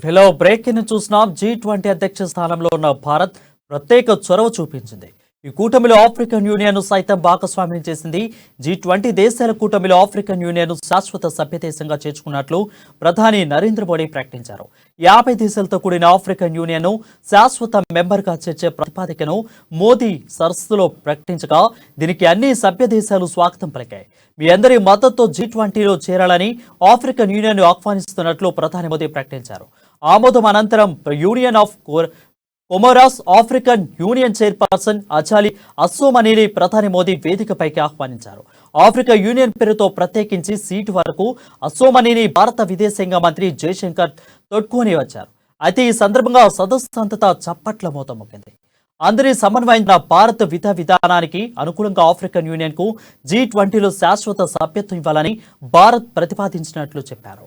Hello break ని చూసినాం. G20 అధ్యక్ష స్థానంలో ఉన్న భారత్ ప్రత్యేక చొరవ చూపించింది. ఈ కూటమిలో ఆఫ్రికన్ యూనియన్ సైతం భాగస్వామ్యం చేసింది. G20 దేశాల కూటమిలో ఆఫ్రికన్ యూనియన్ శాశ్వత సభ్యదేశంగా చేర్చుకున్నట్లు ప్రధాని నరేంద్ర మోడీ ప్రకటించారు. 50 దేశాలతో కూడిన ఆఫ్రికన్ యూనియన్ శాశ్వత మెంబర్గా చేర్చే ప్రతిపాదికను మోదీ సరస్సులో ప్రకటించగా దీనికి అన్ని సభ్య దేశాలు స్వాగతం పలికాయి. మీ అందరి మద్దతుతో G20లో చేరాలని ఆఫ్రికన్ యూనియన్ ఆహ్వానిస్తున్నట్లు ప్రధాని మోదీ ప్రకటించారు. ఆమోదం అనంతరం Union of Comoros African Union chairperson Azali అస్సోమనీని ప్రధాని మోదీ వేదికపైకి ఆహ్వానించారు. ఆఫ్రికా యూనియన్ పేరుతో ప్రత్యేకించి సీటు వరకు అస్సోమనీని భారత విదేశాంగ మంత్రి జయశంకర్ తొడ్కొని వచ్చారు. అయితే ఈ సందర్భంగా సదస్సు అంతటా చప్పట్ల మోత మోగింది. అందరి సమన్వయంగా భారత్ విధానానికి అనుకూలంగా ఆఫ్రికన్ యూనియన్ కు G20లో శాశ్వత సభ్యత్వం ఇవ్వాలని భారత్ ప్రతిపాదించినట్లు చెప్పారు.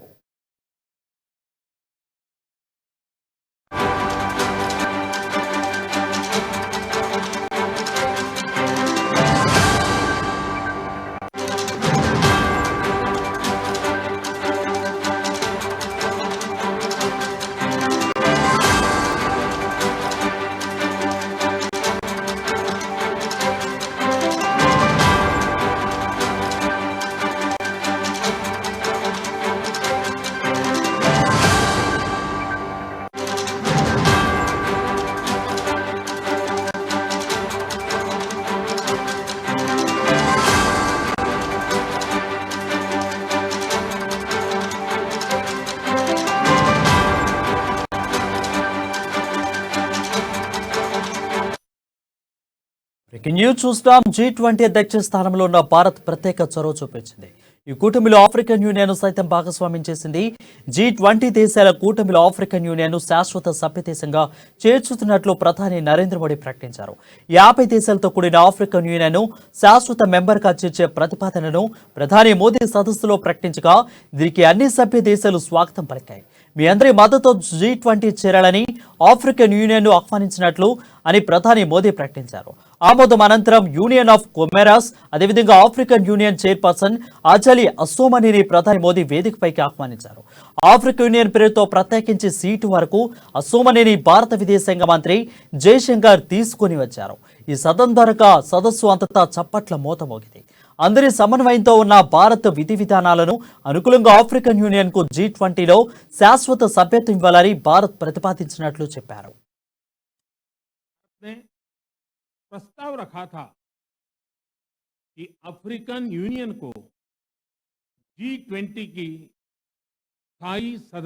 న్యూస్ చూస్తాం. G20 అధ్యక్ష స్థానంలో ఉన్న భారత్ ప్రత్యేక చొరవ చూపించింది. ఈ కూటమిలో ఆఫ్రికన్ యూనియన్ సైతం భాగస్వామ్యం చేసింది. G20 దేశాల కూటమిలో ఆఫ్రికన్ యూనియన్ శాశ్వత సభ్యదేశంగా చేర్చుతున్నట్లు ప్రధాని నరేంద్ర మోడీ ప్రకటించారు. 50 దేశాలతో కూడిన ఆఫ్రికన్ యూనియన్ శాశ్వత మెంబర్గా చేర్చే ప్రతిపాదనను ప్రధాని మోదీ సదస్సులో ప్రకటించగా దీనికి అన్ని సభ్య దేశాలు స్వాగతం పలికాయి. మీ అందరి మద్దతు G20 చేరాలని ఆఫ్రికన్ యూనియన్ ఆహ్వానించినట్లు అని ప్రధాని మోదీ ప్రకటించారు. ఆమోదం అనంతరం యూనియన్ ఆఫ్ కొమెరాస్ అదేవిధంగా ఆఫ్రికన్ యూనియన్ చైర్పర్సన్ అచాలి అస్సోమనీని ప్రధాని మోదీ వేదికపైకి ఆహ్వానించారు. ఆఫ్రికా యూనియన్ పేరుతో ప్రత్యేకించి సీటు వరకు అస్సోమనీని భారత విదేశాంగ మంత్రి జయశంకర్ తీసుకుని వచ్చారు. ఈ సదస్సు అంతటా చప్పట్ల మోత మోగింది. అందరి సమన్వయంతో ఉన్న భారత్ విధానాలను అనుకూలంగా ఆఫ్రికన్ యూనియన్ కు G20లో శాశ్వత సభ్యత్వం ఇవ్వాలని భారత్ ప్రతిపాదించినట్లు చెప్పారు. प्रस्ताव रखा था कि अफ्रीकन यूनियन को G20 की स्थायी सदस्य